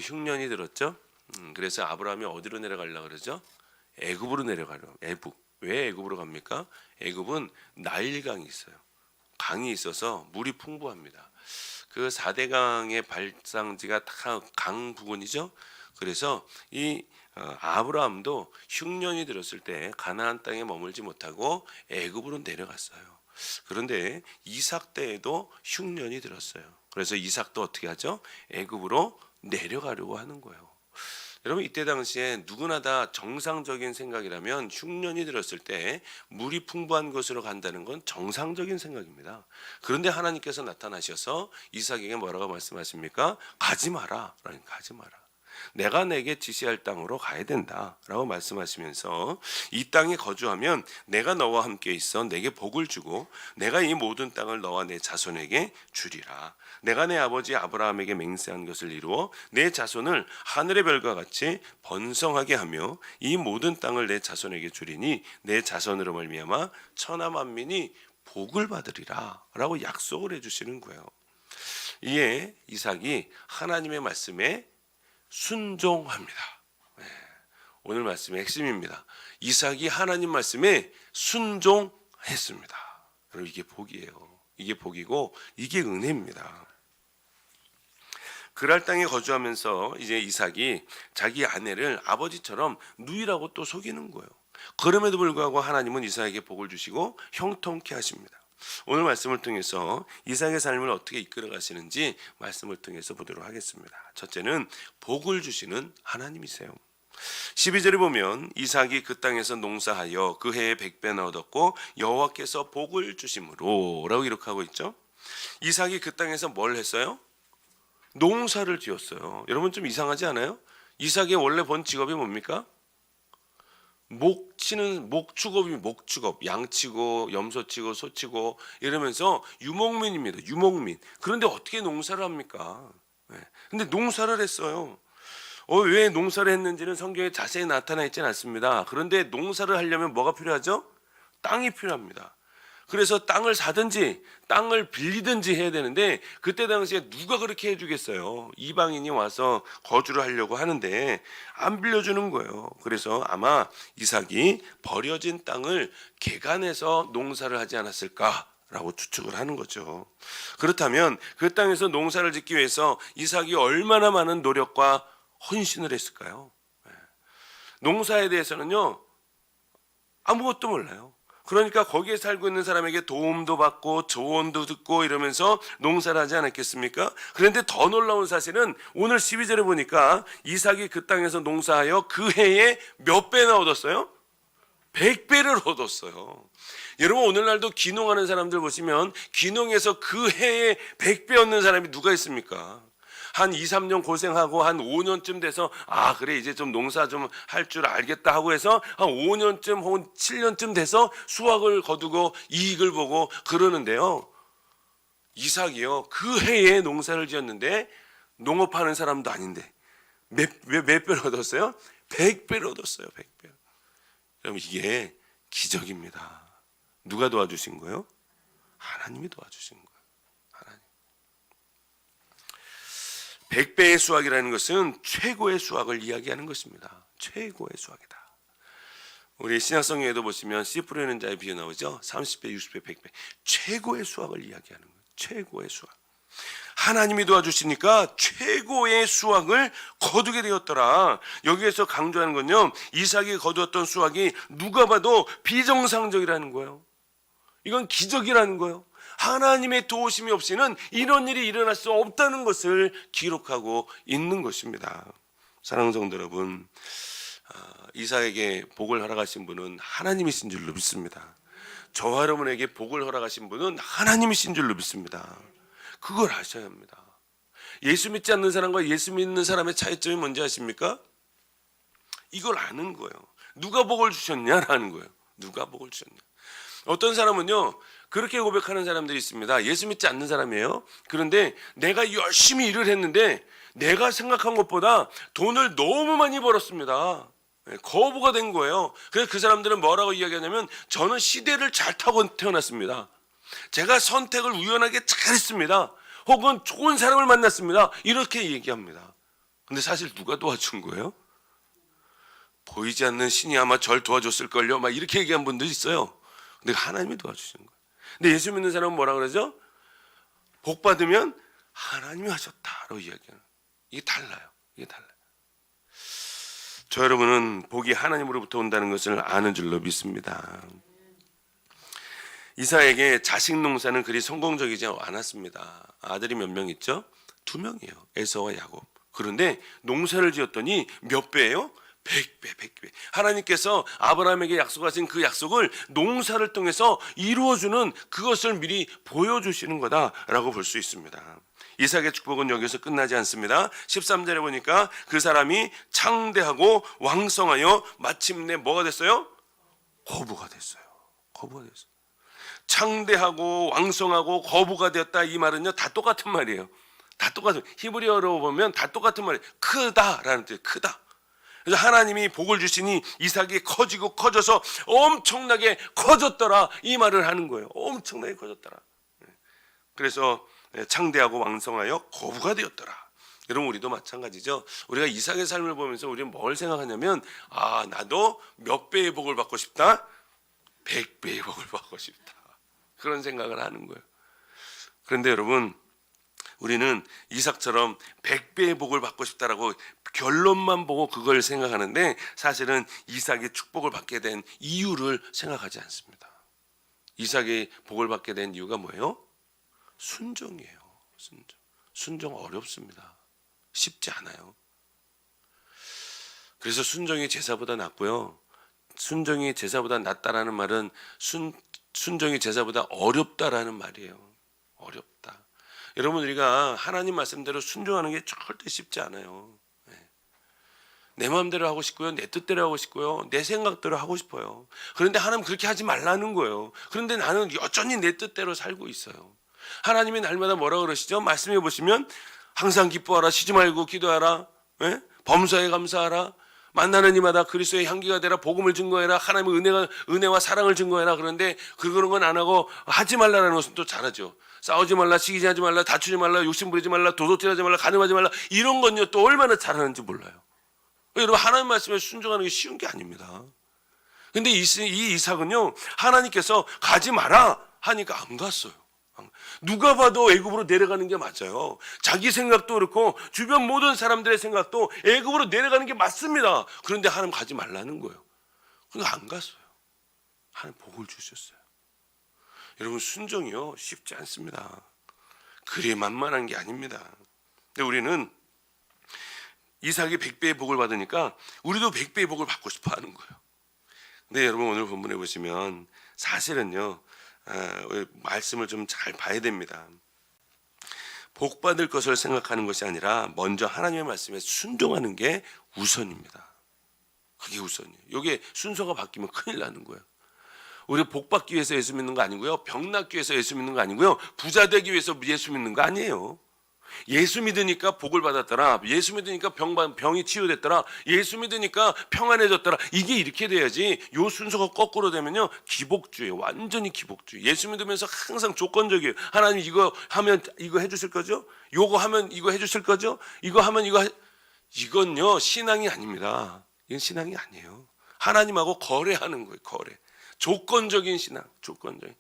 흉년이 들었죠. 그래서 아브라함이 어디로 내려가려고 그러죠? 애굽으로 내려가려고. 애굽. 왜 애굽으로 갑니까? 애굽은 나일강이 있어요. 강이 있어서 물이 풍부합니다. 그 4대 강의 발상지가 다 강 부근이죠. 그래서 이 아브라함도 흉년이 들었을 때 가나안 땅에 머물지 못하고 애굽으로 내려갔어요. 그런데 이삭 때에도 흉년이 들었어요. 그래서 이삭도 어떻게 하죠? 애굽으로 내려가려고 하는 거예요. 여러분, 이때 당시에 누구나 다 정상적인 생각이라면 흉년이 들었을 때 물이 풍부한 곳으로 간다는 건 정상적인 생각입니다. 그런데 하나님께서 나타나셔서 이삭에게 뭐라고 말씀하십니까? 가지 마라. 가지 마라. 내가 내게 지시할 땅으로 가야 된다라고 말씀하시면서 이 땅에 거주하면 내가 너와 함께 있어 내게 복을 주고 내가 이 모든 땅을 너와 내 자손에게 주리라. 내가 내 아버지 아브라함에게 맹세한 것을 이루어 내 자손을 하늘의 별과 같이 번성하게 하며 이 모든 땅을 내 자손에게 주리니 내 자손으로 말미암아 천하 만민이 복을 받으리라 라고 약속을 해주시는 거예요. 이에 이삭이 하나님의 말씀에 순종합니다. 오늘 말씀의 핵심입니다. 이삭이 하나님 말씀에 순종했습니다. 여러분, 이게 복이에요. 이게 복이고 이게 은혜입니다. 그랄 땅에 거주하면서 이제 이삭이 자기 아내를 아버지처럼 누이라고 또 속이는 거예요. 그럼에도 불구하고 하나님은 이삭에게 복을 주시고 형통케 하십니다. 오늘 말씀을 통해서 이삭의 삶을 어떻게 이끌어 가시는지 말씀을 통해서 보도록 하겠습니다. 첫째는 복을 주시는 하나님이세요. 12절에 보면 이삭이 그 땅에서 농사하여 그 해에 100배나 얻었고 여호와께서 복을 주심으로 라고 기록하고 있죠. 이삭이 그 땅에서 뭘 했어요? 농사를 지었어요. 여러분, 좀 이상하지 않아요? 이삭의 원래 본 직업이 뭡니까? 목축업이 목축업, 양치고 염소치고 소치고 이러면서 유목민입니다. 유목민. 그런데 어떻게 농사를 합니까? 근데 농사를 했어요. 왜 농사를 했는지는 성경에 자세히 나타나 있지는 않습니다. 그런데 농사를 하려면 뭐가 필요하죠? 땅이 필요합니다. 그래서 땅을 사든지 땅을 빌리든지 해야 되는데 그때 당시에 누가 그렇게 해주겠어요? 이방인이 와서 거주를 하려고 하는데 안 빌려주는 거예요. 그래서 아마 이삭이 버려진 땅을 개간해서 농사를 하지 않았을까라고 추측을 하는 거죠. 그렇다면 그 땅에서 농사를 짓기 위해서 이삭이 얼마나 많은 노력과 헌신을 했을까요? 농사에 대해서는요, 아무것도 몰라요. 그러니까 거기에 살고 있는 사람에게 도움도 받고 조언도 듣고 이러면서 농사를 하지 않았겠습니까? 그런데 더 놀라운 사실은 오늘 12절에 보니까 이삭이 그 땅에서 농사하여 그 해에 몇 배나 얻었어요? 100배를 얻었어요. 여러분, 오늘날도 귀농하는 사람들 보시면 귀농해서 그 해에 100배 얻는 사람이 누가 있습니까? 한 2, 3년 고생하고 한 5년쯤 돼서 그래 이제 좀 농사 좀 할 줄 알겠다 하고 해서 한 5년쯤 혹은 7년쯤 돼서 수확을 거두고 이익을 보고 그러는데요. 이삭이요, 그 해에 농사를 지었는데 농업하는 사람도 아닌데 몇 배를 얻었어요? 100배를 얻었어요. 100배. 그럼 이게 기적입니다. 누가 도와주신 거예요? 하나님이 도와주신 거예요. 100배의 수확이라는 것은 최고의 수확을 이야기하는 것입니다. 최고의 수확이다. 우리 신약성경에도 보시면 씨 뿌리는 자의 비유 나오죠. 30배, 60배, 100배. 최고의 수확을 이야기하는 거예요. 최고의 수확. 하나님이 도와주시니까 최고의 수확을 거두게 되었더라. 여기에서 강조하는 건요, 이삭이 거두었던 수확이 누가 봐도 비정상적이라는 거예요. 이건 기적이라는 거예요. 하나님의 도우심이 없이는 이런 일이 일어날 수 없다는 것을 기록하고 있는 것입니다. 사랑하는 성도 여러분, 이삭에게 복을 허락하신 분은 하나님이신 줄로 믿습니다. 저와 여러분에게 복을 허락하신 분은 하나님이신 줄로 믿습니다. 그걸 아셔야 합니다. 예수 믿지 않는 사람과 예수 믿는 사람의 차이점이 뭔지 아십니까? 이걸 아는 거예요. 누가 복을 주셨냐라는 거예요. 누가 복을 주셨냐. 어떤 사람은요, 그렇게 고백하는 사람들이 있습니다. 예수 믿지 않는 사람이에요. 그런데 내가 열심히 일을 했는데 내가 생각한 것보다 돈을 너무 많이 벌었습니다. 거부가 된 거예요. 그래서 그 사람들은 뭐라고 이야기하냐면 저는 시대를 잘 타고 태어났습니다. 제가 선택을 우연하게 잘했습니다. 혹은 좋은 사람을 만났습니다. 이렇게 얘기합니다. 근데 사실 누가 도와준 거예요? 보이지 않는 신이 아마 절 도와줬을걸요. 막 이렇게 얘기한 분들 있어요. 근데 하나님이 도와주시는 거예요. 근데 예수 믿는 사람은 뭐라 그러죠? 복 받으면 하나님이 하셨다라고 이야기하는. 이게 달라요. 이게 달라요. 저 여러분은 복이 하나님으로부터 온다는 것을 아는 줄로 믿습니다. 이삭에게 자식 농사는 그리 성공적이지 않았습니다. 아들이 몇 명 있죠? 2명이에요. 에서와 야곱. 그런데 농사를 지었더니 몇 배예요? 100배, 100배. 하나님께서 아브라함에게 약속하신 그 약속을 농사를 통해서 이루어주는 그것을 미리 보여주시는 거다라고 볼 수 있습니다. 이삭의 축복은 여기서 끝나지 않습니다. 13절에 보니까 그 사람이 창대하고 왕성하여 마침내 뭐가 됐어요? 거부가 됐어요. 거부가 됐어요. 창대하고 왕성하고 거부가 되었다, 이 말은요 다 똑같은 말이에요. 다 똑같은, 히브리어로 보면 다 똑같은 말이에요. 크다라는 뜻, 크다. 그래서 하나님이 복을 주시니 이삭이 커지고 커져서 엄청나게 커졌더라, 이 말을 하는 거예요. 엄청나게 커졌더라. 그래서 창대하고 왕성하여 거부가 되었더라. 여러분, 우리도 마찬가지죠. 우리가 이삭의 삶을 보면서 우리는 뭘 생각하냐면, 아, 나도 몇 배의 복을 받고 싶다? 100배의 복을 받고 싶다. 그런 생각을 하는 거예요. 그런데 여러분, 우리는 이삭처럼 100배의 복을 받고 싶다라고 결론만 보고 그걸 생각하는데, 사실은 이삭이 축복을 받게 된 이유를 생각하지 않습니다. 이삭이 복을 받게 된 이유가 뭐예요? 순종이에요. 순종. 순종 어렵습니다. 쉽지 않아요. 그래서 순종이 제사보다 낫고요. 순종이 제사보다 낫다라는 말은 순종이 제사보다 어렵다라는 말이에요. 어렵다. 여러분, 우리가 하나님 말씀대로 순종하는 게 절대 쉽지 않아요. 내 마음대로 하고 싶고요, 내 뜻대로 하고 싶고요, 내 생각대로 하고 싶어요. 그런데 하나님 그렇게 하지 말라는 거예요. 그런데 나는 여전히 내 뜻대로 살고 있어요. 하나님이 날마다 뭐라 그러시죠? 말씀해 보시면 항상 기뻐하라, 쉬지 말고 기도하라, 범사에 감사하라, 만나는 이마다 그리스도의 향기가 되라, 복음을 증거해라, 하나님의 은혜와 사랑을 증거해라. 그런데 그런 건 안 하고 하지 말라는 것은 또 잘하죠. 싸우지 말라, 시기하지 말라, 다투지 말라, 욕심 부리지 말라, 도둑질하지 말라, 간음하지 말라, 이런 건요 또 얼마나 잘하는지 몰라요. 여러분, 하나님 말씀에 순종하는 게 쉬운 게 아닙니다. 근데 이 이삭은요, 하나님께서 가지 마라 하니까 안 갔어요. 누가 봐도 애굽으로 내려가는 게 맞아요. 자기 생각도 그렇고 주변 모든 사람들의 생각도 애굽으로 내려가는 게 맞습니다. 그런데 하나님 가지 말라는 거예요. 그러니까 안 갔어요. 하나님 복을 주셨어요. 여러분, 순종이요 쉽지 않습니다. 그리 만만한 게 아닙니다. 근데 우리는 이삭이 100배의 복을 받으니까 우리도 100배의 복을 받고 싶어 하는 거예요. 근데 여러분, 오늘 본문에 보시면 사실은요, 말씀을 좀 잘 봐야 됩니다. 복 받을 것을 생각하는 것이 아니라 먼저 하나님의 말씀에 순종하는 게 우선입니다. 그게 우선이에요. 이게 순서가 바뀌면 큰일 나는 거예요. 우리 복 받기 위해서 예수 믿는 거 아니고요, 병 낫기 위해서 예수 믿는 거 아니고요, 부자 되기 위해서 예수 믿는 거 아니에요. 예수 믿으니까 복을 받았더라, 예수 믿으니까 병이 치유됐더라, 예수 믿으니까 평안해졌더라, 이게 이렇게 돼야지. 요 순서가 거꾸로 되면요 기복주의, 완전히 기복주의. 예수 믿으면서 항상 조건적이에요. 하나님 이거 하면 이거 해주실 거죠? 요거 하면 이거 해주실 거죠? 이거 하면 이건요 신앙이 아닙니다. 이건 신앙이 아니에요. 하나님하고 거래하는 거예요. 거래. 조건적인 신앙, 조건적인.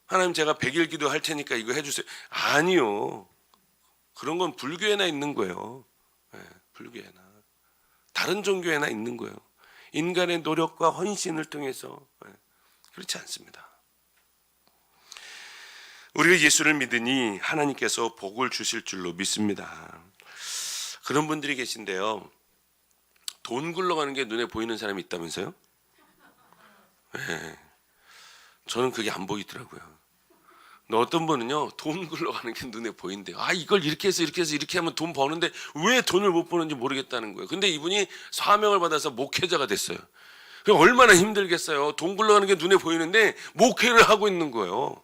하나님, 제가 100일 기도할 테니까 이거 해주세요. 아니요. 그런 건 불교에나 있는 거예요. 불교에나. 다른 종교에나 있는 거예요. 인간의 노력과 헌신을 통해서. 그렇지 않습니다. 우리가 예수를 믿으니 하나님께서 복을 주실 줄로 믿습니다. 그런 분들이 계신데요, 돈 굴러가는 게 눈에 보이는 사람이 있다면서요? 저는 그게 안 보이더라고요. 근데 어떤 분은요, 돈 굴러가는 게 눈에 보인대요. 아, 이걸 이렇게 해서 이렇게 하면 돈 버는데 왜 돈을 못 버는지 모르겠다는 거예요. 근데 이분이 사명을 받아서 목회자가 됐어요. 그럼 얼마나 힘들겠어요. 돈 굴러가는 게 눈에 보이는데 목회를 하고 있는 거예요.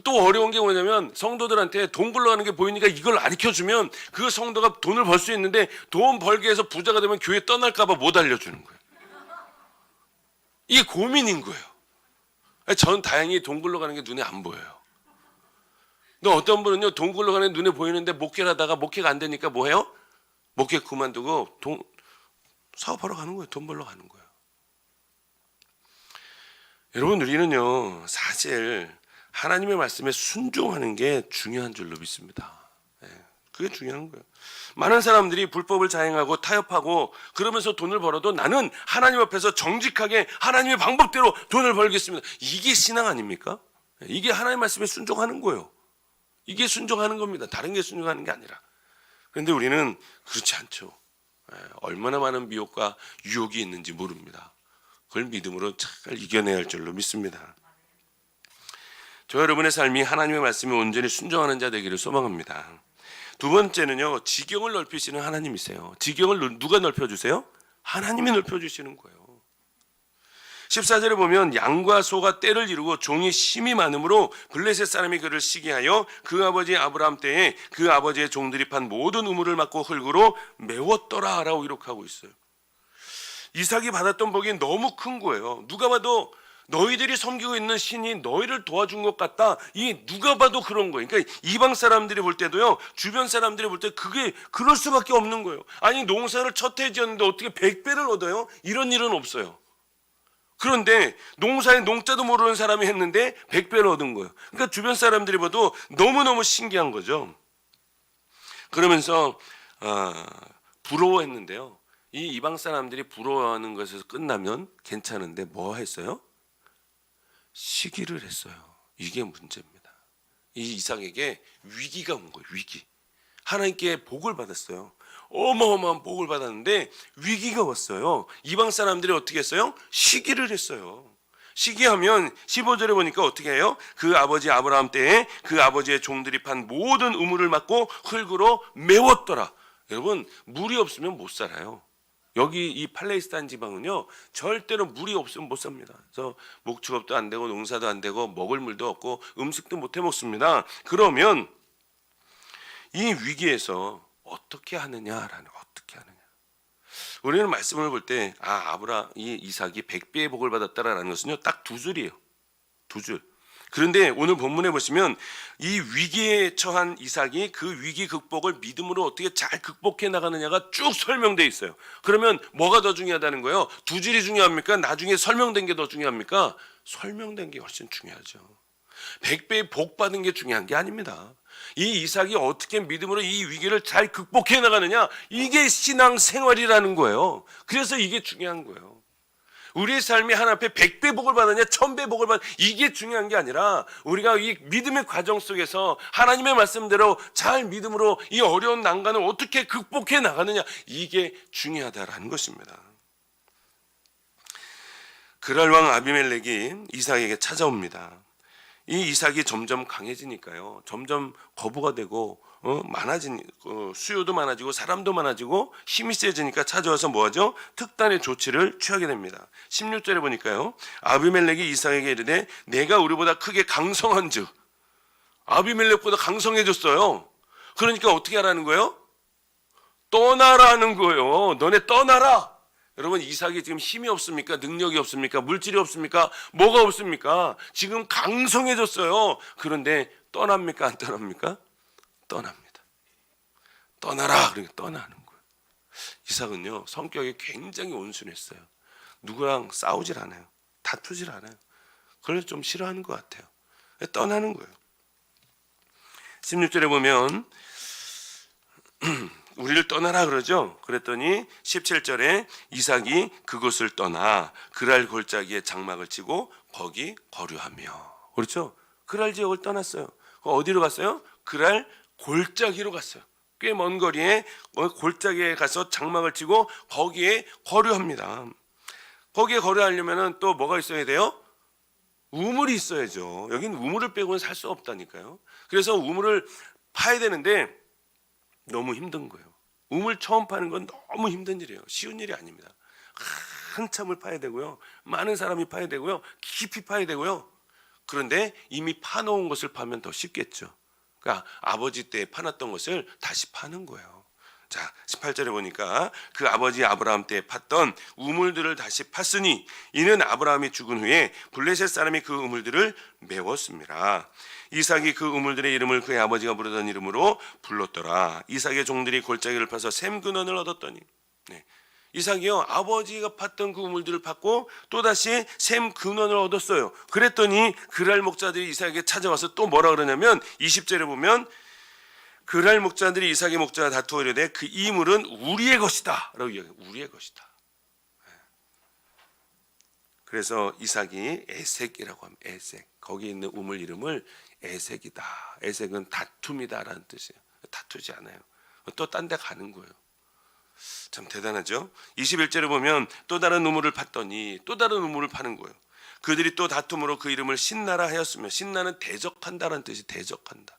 또 어려운 게 뭐냐면, 성도들한테 돈 굴러가는 게 보이니까 이걸 가르쳐주면 그 성도가 돈을 벌 수 있는데, 돈 벌게 해서 부자가 되면 교회 떠날까 봐 못 알려주는 거예요. 이게 고민인 거예요. 저는 다행히 돈 굴러가는 게 눈에 안 보여요. 또 어떤 분은요, 돈 굴러가는 눈에 보이는데 목회를 하다가 목회가 안 되니까 뭐 해요? 목회 그만두고 사업하러 가는 거예요. 돈 벌러 가는 거예요. 여러분, 우리는요 사실 하나님의 말씀에 순종하는 게 중요한 줄로 믿습니다. 그게 중요한 거예요. 많은 사람들이 불법을 자행하고 타협하고 그러면서 돈을 벌어도 나는 하나님 앞에서 정직하게 하나님의 방법대로 돈을 벌겠습니다. 이게 신앙 아닙니까? 이게 하나님의 말씀에 순종하는 거예요. 이게 순종하는 겁니다. 다른 게 순종하는 게 아니라. 그런데 우리는 그렇지 않죠. 얼마나 많은 미혹과 유혹이 있는지 모릅니다. 그걸 믿음으로 잘 이겨내야 할 줄로 믿습니다. 저 여러분의 삶이 하나님의 말씀에 온전히 순종하는 자 되기를 소망합니다. 두 번째는요, 지경을 넓히시는 하나님이세요. 지경을 누가 넓혀주세요? 하나님이 넓혀주시는 거예요. 14절에 보면 양과 소가 떼를 이루고 종이 심이 많음으로 블레셋 사람이 그를 시기하여 그 아버지 아브라함 때에 그 아버지의 종들이 판 모든 우물을 막고 흙으로 메웠더라 라고 기록하고 있어요. 이삭이 받았던 복이 너무 큰 거예요. 누가 봐도 너희들이 섬기고 있는 신이 너희를 도와준 것 같다. 이 누가 봐도 그런 거예요. 그러니까 이방 사람들이 볼 때도요, 주변 사람들이 볼 때 그게 그럴 수밖에 없는 거예요. 아니, 농사를 첫 해 지었는데 어떻게 100배를 얻어요? 이런 일은 없어요. 그런데 농사에 농자도 모르는 사람이 했는데 100배를 얻은 거예요. 그러니까 주변 사람들이 봐도 너무너무 신기한 거죠. 그러면서 부러워했는데요. 이 이방 사람들이 부러워하는 것에서 끝나면 괜찮은데 뭐 했어요? 시기를 했어요. 이게 문제입니다. 이 이삭에게 위기가 온 거예요. 위기. 하나님께 복을 받았어요. 어마어마한 복을 받았는데 위기가 왔어요. 이방 사람들이 어떻게 했어요? 시기를 했어요. 시기하면 15절에 보니까 어떻게 해요? 그 아버지 아브라함 때에 그 아버지의 종들이 판 모든 우물을 막고 흙으로 메웠더라. 여러분, 물이 없으면 못 살아요. 여기 이 팔레스타인 지방은요, 절대로 물이 없으면 못 삽니다. 그래서 목축업도 안 되고 농사도 안 되고 먹을 물도 없고 음식도 못 해 먹습니다. 그러면 이 위기에서 어떻게 하느냐라는, 어떻게 하느냐. 우리는 말씀을 볼 때 이 이삭이 100배의 복을 받았다라는 것은요, 딱 두 줄이에요. 두 줄. 그런데 오늘 본문에 보시면 이 위기에 처한 이삭이 그 위기 극복을 믿음으로 어떻게 잘 극복해 나가느냐가 쭉 설명되어 있어요. 그러면 뭐가 더 중요하다는 거예요? 두 줄이 중요합니까? 나중에 설명된 게 더 중요합니까? 설명된 게 훨씬 중요하죠. 100배의 복 받은 게 중요한 게 아닙니다. 이 이삭이 어떻게 믿음으로 이 위기를 잘 극복해 나가느냐, 이게 신앙 생활이라는 거예요. 그래서 이게 중요한 거예요. 우리의 삶이 하나님 앞에 100배 복을 받느냐 1000배 복을 받느냐, 이게 중요한 게 아니라 우리가 이 믿음의 과정 속에서 하나님의 말씀대로 잘 믿음으로 이 어려운 난관을 어떻게 극복해 나가느냐, 이게 중요하다라는 것입니다. 그랄 왕 아비멜렉이 이삭에게 찾아옵니다. 이 이삭이 점점 강해지니까요, 점점 거부가 되고 수요도 많아지고 사람도 많아지고 힘이 세지니까 찾아와서 뭐하죠? 특단의 조치를 취하게 됩니다. 16절에 보니까요, 아비멜렉이 이삭에게 이르되 내가 우리보다 크게 강성한즉, 아비멜렉보다 강성해졌어요. 그러니까 어떻게 하라는 거예요? 떠나라는 거예요. 너네 떠나라. 여러분, 이삭이 지금 힘이 없습니까? 능력이 없습니까? 물질이 없습니까? 뭐가 없습니까? 지금 강성해졌어요. 그런데 떠납니까? 안 떠납니까? 떠납니다. 떠나라. 그러니까 떠나는 거예요. 이삭은요, 성격이 굉장히 온순했어요. 누구랑 싸우질 않아요. 다투질 않아요. 그걸 좀 싫어하는 것 같아요. 떠나는 거예요. 16절에 보면 우리를 떠나라 그러죠. 그랬더니 17절에 이삭이 그곳을 떠나 그랄 골짜기에 장막을 치고 거기 거류하며, 그렇죠? 그랄 지역을 떠났어요. 어디로 갔어요? 그랄 골짜기로 갔어요. 꽤 먼 거리에 골짜기에 가서 장막을 치고 거기에 거류합니다. 거기에 거류하려면 또 뭐가 있어야 돼요? 우물이 있어야죠. 여긴 우물을 빼고는 살 수 없다니까요. 그래서 우물을 파야 되는데 너무 힘든 거예요. 우물 처음 파는 건 너무 힘든 일이에요. 쉬운 일이 아닙니다. 한참을 파야 되고요, 많은 사람이 파야 되고요, 깊이 파야 되고요. 그런데 이미 파놓은 것을 파면 더 쉽겠죠. 그러니까 아버지 때 파놨던 것을 다시 파는 거예요. 자, 18절에 보니까 그 아버지 아브라함 때 팠던 우물들을 다시 팠으니 이는 아브라함이 죽은 후에 블레셋 사람이 그 우물들을 메웠습니다. 이삭이 그 우물들의 이름을 그의 아버지가 부르던 이름으로 불렀더라. 이삭의 종들이 골짜기를 파서 샘 근원을 얻었더니, 네. 이삭이요, 아버지가 팠던 그 우물들을 팠고 또다시 샘 근원을 얻었어요. 그랬더니 그랄 목자들이 이삭에게 찾아와서 또 뭐라 그러냐면 20절에 보면 그랄 목자들이 이삭의 목자와 다투어 이르되 그 이 물은 우리의 것이다 라고 이야기해요. 우리의 것이다. 그래서 이삭이 에색이라고 합니다. 에색. 거기 있는 우물 이름을 에색이다. 에색은 다툼이다 라는 뜻이에요. 다투지 않아요. 또 딴 데 가는 거예요. 참 대단하죠. 21절에 보면 또 다른 우물을 팠더니 또 다른 우물을 파는 거예요. 그들이 또 다툼으로 그 이름을 신나라 하였으며, 신나는 대적한다라는 뜻이 대적한다.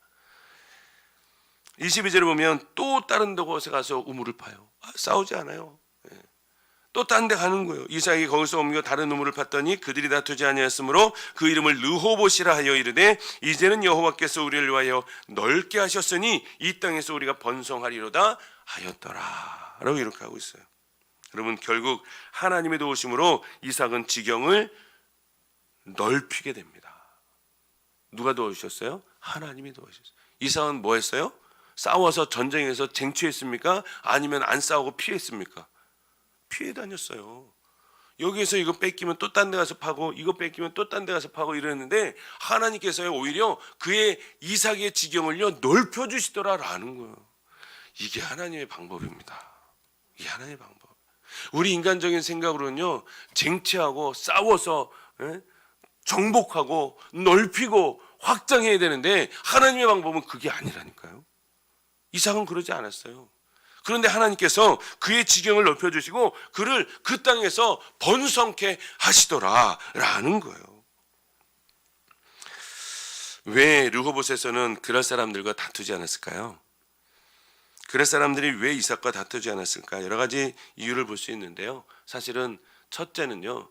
22절에 보면 또 다른 곳에 가서 우물을 파요. 싸우지 않아요. 또 딴 데 가는 거예요. 이삭이 거기서 옮겨 다른 우물을 팠더니 그들이 다투지 아니하였으므로 그 이름을 르호봇이라 하여 이르되 이제는 여호와께서 우리를 위하여 넓게 하셨으니 이 땅에서 우리가 번성하리로다 하였더라 라고 이렇게 하고 있어요. 여러분, 결국 하나님의 도우심으로 이삭은 지경을 넓히게 됩니다. 누가 도와주셨어요? 하나님이 도와주셨어요. 이삭은 뭐 했어요? 싸워서 전쟁에서 쟁취했습니까? 아니면 안 싸우고 피했습니까? 피해 다녔어요. 여기에서 이거 뺏기면 또 딴 데 가서 파고, 이거 뺏기면 또 딴 데 가서 파고 이랬는데 하나님께서 오히려 그의 이삭의 지경을요 넓혀주시더라라는 거예요. 이게 하나님의 방법입니다. 이게 하나님의 방법. 우리 인간적인 생각으로는요, 쟁취하고 싸워서 정복하고 넓히고 확장해야 되는데 하나님의 방법은 그게 아니라니까요. 이삭은 그러지 않았어요. 그런데 하나님께서 그의 지경을 넓혀주시고 그를 그 땅에서 번성케 하시더라라는 거예요. 왜 르호봇에서는 그랄 사람들과 다투지 않았을까요? 그랄 사람들이 왜 이삭과 다투지 않았을까? 여러 가지 이유를 볼 수 있는데요. 사실은 첫째는요,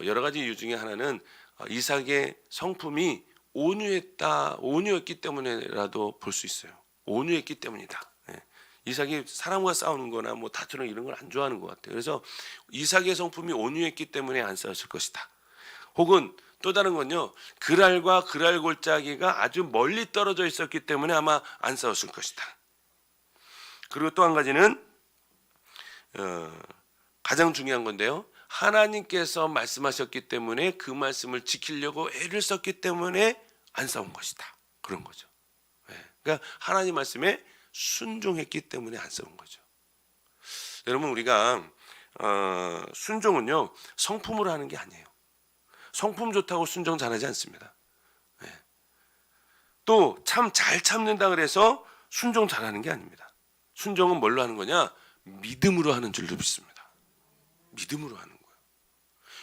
여러 가지 이유 중에 하나는 이삭의 성품이 온유했기 때문에라도 볼 수 있어요. 온유했기 때문이다. 이삭이 사람과 싸우는 거나 뭐 다투는 이런 걸 안 좋아하는 것 같아요. 그래서 이삭의 성품이 온유했기 때문에 안 싸웠을 것이다. 혹은 또 다른 건요, 그랄과 그랄 골짜기가 아주 멀리 떨어져 있었기 때문에 아마 안 싸웠을 것이다. 그리고 또 한 가지는 가장 중요한 건데요, 하나님께서 말씀하셨기 때문에 그 말씀을 지키려고 애를 썼기 때문에 안 싸운 것이다. 그런 거죠. 그러니까 하나님 말씀에 순종했기 때문에 안 싸운 거죠. 여러분, 우리가 순종은요 성품으로 하는 게 아니에요. 성품 좋다고 순종 잘하지 않습니다. 또 참 잘 참는다 그래서 순종 잘하는 게 아닙니다. 순종은 뭘로 하는 거냐? 믿음으로 하는 줄로 믿습니다. 믿음으로 하는 거예요.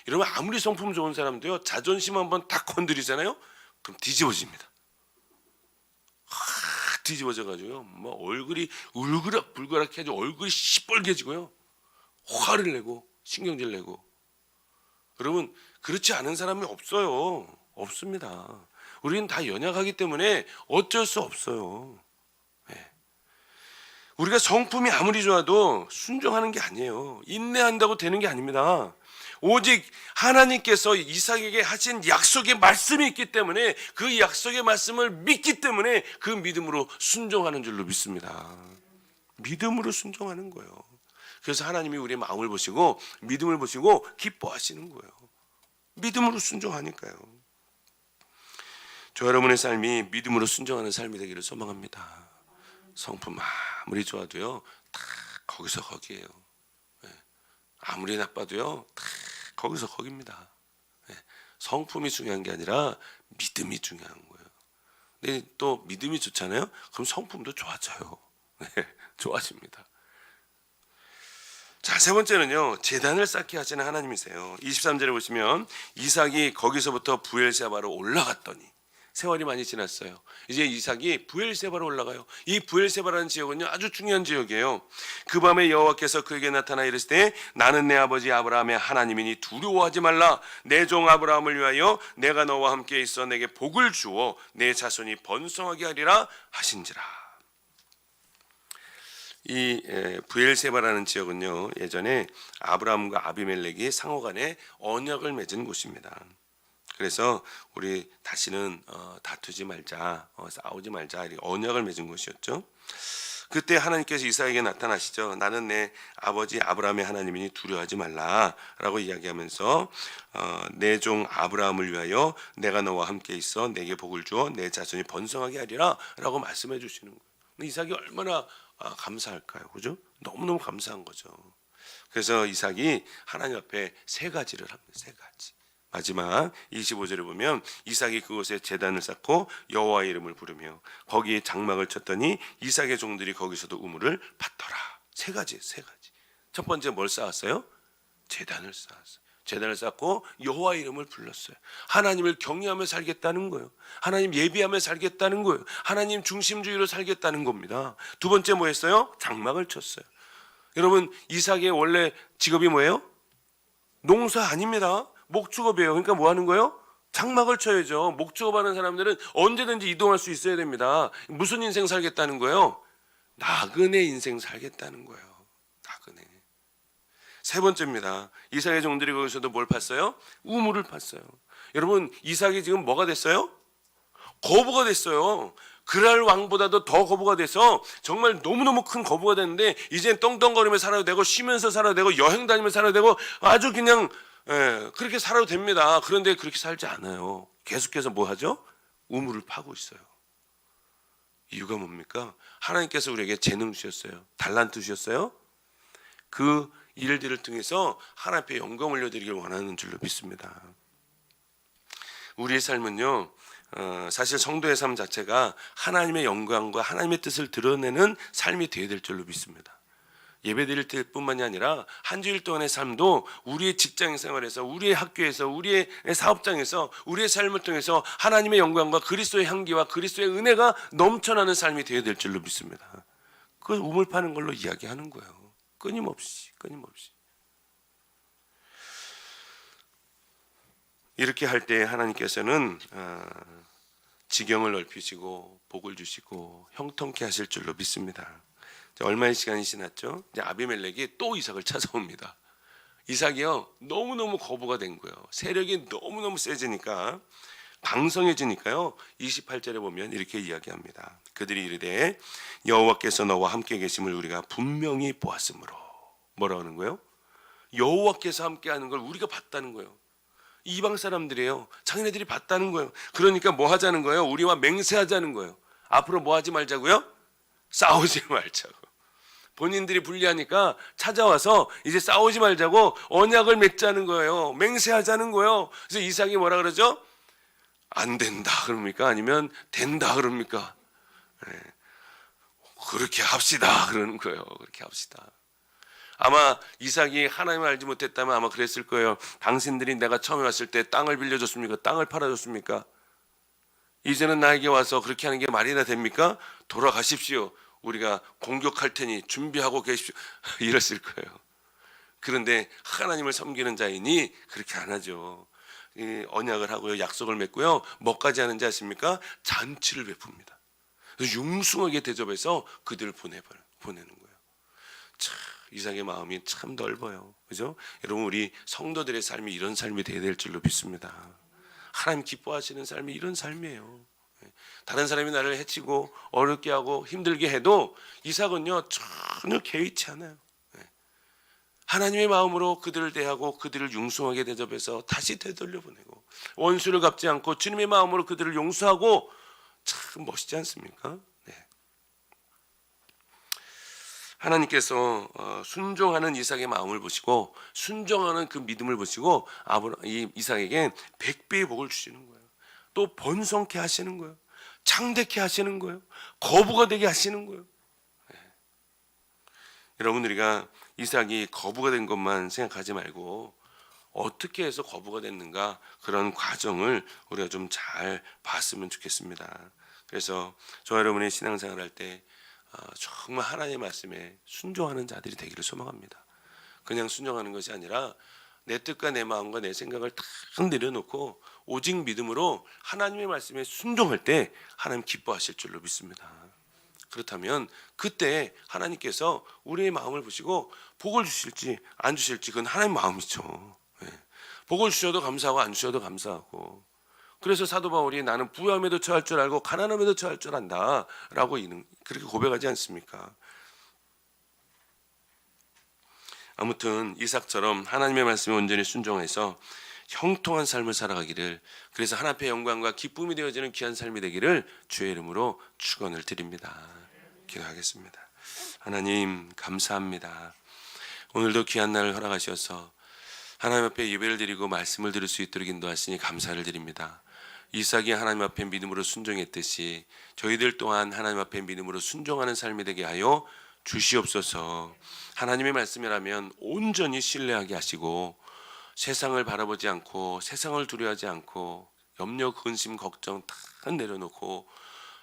여러분, 아무리 성품 좋은 사람도요, 자존심 한번 딱 건드리잖아요, 그럼 뒤집어집니다. 뒤집어져가지고요, 뭐 얼굴이 울그락불그락 해가지고 얼굴이 시뻘개지고요, 화를 내고 신경질 내고. 여러분, 그렇지 않은 사람이 없어요. 없습니다. 우리는 다 연약하기 때문에 어쩔 수 없어요. 우리가 성품이 아무리 좋아도 순종하는 게 아니에요. 인내한다고 되는 게 아닙니다. 오직 하나님께서 이삭에게 하신 약속의 말씀이 있기 때문에 그 약속의 말씀을 믿기 때문에 그 믿음으로 순종하는 줄로 믿습니다. 믿음으로 순종하는 거예요. 그래서 하나님이 우리의 마음을 보시고 믿음을 보시고 기뻐하시는 거예요. 믿음으로 순종하니까요. 저 여러분의 삶이 믿음으로 순종하는 삶이 되기를 소망합니다. 성품 아무리 좋아도요, 다 거기서 거기에요. 아무리 나빠도요, 다 거기서 거기입니다. 성품이 중요한 게 아니라 믿음이 중요한 거예요. 근데 또 믿음이 좋잖아요. 그럼 성품도 좋아져요. 좋아집니다. 자, 세 번째는요, 제단을 쌓게 하시는 하나님이세요. 23절에 보시면 이삭이 거기서부터 부엘세바로 올라갔더니, 세월이 많이 지났어요. 이제 이삭이 부엘세바로 올라가요. 이 부엘세바라는 지역은요, 아주 중요한 지역이에요. 그 밤에 여호와께서 그에게 나타나 이르시되 나는 내 아버지 아브라함의 하나님이니 두려워하지 말라. 내 종 아브라함을 위하여 내가 너와 함께 있어 내게 복을 주어 내 자손이 번성하게 하리라 하신지라. 이 부엘세바라는 지역은요, 예전에 아브라함과 아비멜렉이 상호간에 언약을 맺은 곳입니다. 그래서 우리 다시는 다투지 말자, 싸우지 말자 이렇게 언약을 맺은 것이었죠. 그때 하나님께서 이삭에게 나타나시죠. 나는 내 아버지 아브라함의 하나님이니 두려워하지 말라라고 이야기하면서 내 종 아브라함을 위하여 내가 너와 함께 있어 내게 복을 주어 내 자손이 번성하게 하리라라고 말씀해 주시는 거예요. 이삭이 얼마나 감사할까요, 그죠? 너무너무 감사한 거죠. 그래서 이삭이 하나님 앞에 세 가지를 합니다. 세 가지. 마지막 25절에 보면 이삭이 그곳에 제단을 쌓고 여호와의 이름을 부르며 거기에 장막을 쳤더니 이삭의 종들이 거기서도 우물을 받더라. 세 가지. 첫 번째 뭘 쌓았어요? 제단을 쌓았어요. 제단을 쌓고 여호와의 이름을 불렀어요. 하나님을 경외하며 살겠다는 거예요. 하나님 예비하며 살겠다는 거예요. 하나님 중심주의로 살겠다는 겁니다. 두 번째 뭐 했어요? 장막을 쳤어요. 여러분, 이삭의 원래 직업이 뭐예요? 농사 아닙니다. 목축업이에요. 그러니까 뭐 하는 거예요? 장막을 쳐야죠. 목축업하는 사람들은 언제든지 이동할 수 있어야 됩니다. 무슨 인생 살겠다는 거예요? 나그네 인생 살겠다는 거예요. 나그네. 세 번째입니다. 이삭의 종들이 거기서도 뭘 팠어요? 우물을 팠어요. 여러분, 이삭이 지금 뭐가 됐어요? 거부가 됐어요. 그랄 왕보다도 더 거부가 돼서 정말 너무너무 큰 거부가 됐는데 이젠 떵떵거리며 살아도 되고 쉬면서 살아도 되고 여행 다니면서 살아도 되고 아주 그냥 그렇게 살아도 됩니다. 그런데 그렇게 살지 않아요. 계속해서 뭐 하죠? 우물을 파고 있어요. 이유가 뭡니까? 하나님께서 우리에게 재능 주셨어요. 달란트 주셨어요. 그 일들을 통해서 하나님 앞에 영광 올려드리길 원하는 줄로 믿습니다. 우리의 삶은요, 사실 성도의 삶 자체가 하나님의 영광과 하나님의 뜻을 드러내는 삶이 되어야 될 줄로 믿습니다. 예배드릴 때뿐만이 아니라 한 주일 동안의 삶도 우리의 직장 생활에서, 우리의 학교에서, 우리의 사업장에서, 우리의 삶을 통해서 하나님의 영광과 그리스도의 향기와 그리스도의 은혜가 넘쳐나는 삶이 되어야 될 줄로 믿습니다. 그걸 우물 파는 걸로 이야기하는 거예요. 끊임없이. 이렇게 할 때 하나님께서는 지경을 넓히시고 복을 주시고 형통케 하실 줄로 믿습니다. 얼마의 시간이 지났죠? 이제 아비멜렉이 또 이삭을 찾아옵니다. 이삭이요, 너무너무 거부가 된 거예요. 세력이 너무너무 세지니까, 강성해지니까요. 28절에 보면 이렇게 이야기합니다. 그들이 이르되 여호와께서 너와 함께 계심을 우리가 분명히 보았으므로. 뭐라고 하는 거예요? 여호와께서 함께하는 걸 우리가 봤다는 거예요. 이방 사람들이에요. 자기네들이 봤다는 거예요. 그러니까 뭐 하자는 거예요? 우리와 맹세하자는 거예요. 앞으로 뭐 하지 말자고요? 싸우지 말자고. 본인들이 불리하니까 찾아와서 이제 싸우지 말자고 언약을 맺자는 거예요. 맹세하자는 거예요. 그래서 이삭이 뭐라 그러죠? 안 된다 그럽니까? 아니면 된다 그럽니까? 네. 그렇게 합시다 그러는 거예요. 그렇게 합시다. 아마 이삭이 하나님을 알지 못했다면 아마 그랬을 거예요. 당신들이 내가 처음에 왔을 때 땅을 빌려줬습니까? 땅을 팔아줬습니까? 이제는 나에게 와서 그렇게 하는 게 말이나 됩니까? 돌아가십시오. 우리가 공격할 테니 준비하고 계십시오. 이랬을 거예요. 그런데 하나님을 섬기는 자이니 그렇게 안 하죠. 언약을 하고요, 약속을 맺고요, 뭐까지 하는지 아십니까? 잔치를 베풉니다. 융숭하게 대접해서 그들을 보내는 거예요. 참, 이삭의 마음이 참 넓어요. 그죠? 여러분, 우리 성도들의 삶이 이런 삶이 되어야 될 줄로 믿습니다. 하나님 기뻐하시는 삶이 이런 삶이에요. 다른 사람이 나를 해치고 어렵게 하고 힘들게 해도 이삭은요, 전혀 개의치 않아요. 하나님의 마음으로 그들을 대하고 그들을 융숭하게 대접해서 다시 되돌려보내고, 원수를 갚지 않고 주님의 마음으로 그들을 용서하고, 참 멋있지 않습니까? 네. 하나님께서 순종하는 이삭의 마음을 보시고, 순종하는 그 믿음을 보시고 이삭에게 100배의 복을 주시는 거예요. 또 번성케 하시는 거예요. 창대케 하시는 거예요. 거부가 되게 하시는 거예요. 네. 여러분, 우리가 이삭이 거부가 된 것만 생각하지 말고 어떻게 해서 거부가 됐는가, 그런 과정을 우리가 좀 잘 봤으면 좋겠습니다. 그래서 저와 여러분의 신앙생활 할 때 정말 하나님의 말씀에 순종하는 자들이 되기를 소망합니다. 그냥 순종하는 것이 아니라 내 뜻과 내 마음과 내 생각을 다 내려놓고 오직 믿음으로 하나님의 말씀에 순종할 때 하나님 기뻐하실 줄로 믿습니다. 그렇다면 그때 하나님께서 우리의 마음을 보시고 복을 주실지 안 주실지 그건 하나님 마음이죠. 복을 주셔도 감사하고 안 주셔도 감사하고, 그래서 사도 바울이 나는 부유함에도 처할 줄 알고 가난함에도 처할 줄 안다 라고 그렇게 고백하지 않습니까? 아무튼 이삭처럼 하나님의 말씀에 온전히 순종해서 형통한 삶을 살아가기를, 그래서 하나님의 영광과 기쁨이 되어지는 귀한 삶이 되기를 주의 이름으로 축원을 드립니다. 기도하겠습니다. 하나님 감사합니다. 오늘도 귀한 날을 허락하셔서 하나님 앞에 예배를 드리고 말씀을 들을 수 있도록 인도하시니 감사를 드립니다. 이삭이 하나님 앞에 믿음으로 순종했듯이 저희들 또한 하나님 앞에 믿음으로 순종하는 삶이 되게 하여 주시옵소서. 하나님의 말씀이라면 온전히 신뢰하게 하시고 세상을 바라보지 않고 세상을 두려워하지 않고 염려, 근심, 걱정 다 내려놓고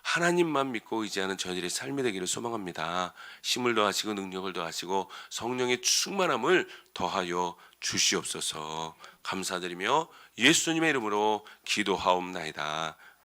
하나님만 믿고 의지하는 저희들의 삶이 되기를 소망합니다. 힘을 더하시고 능력을 더하시고 성령의 충만함을 더하여 주시옵소서. 감사드리며 예수님의 이름으로 기도하옵나이다.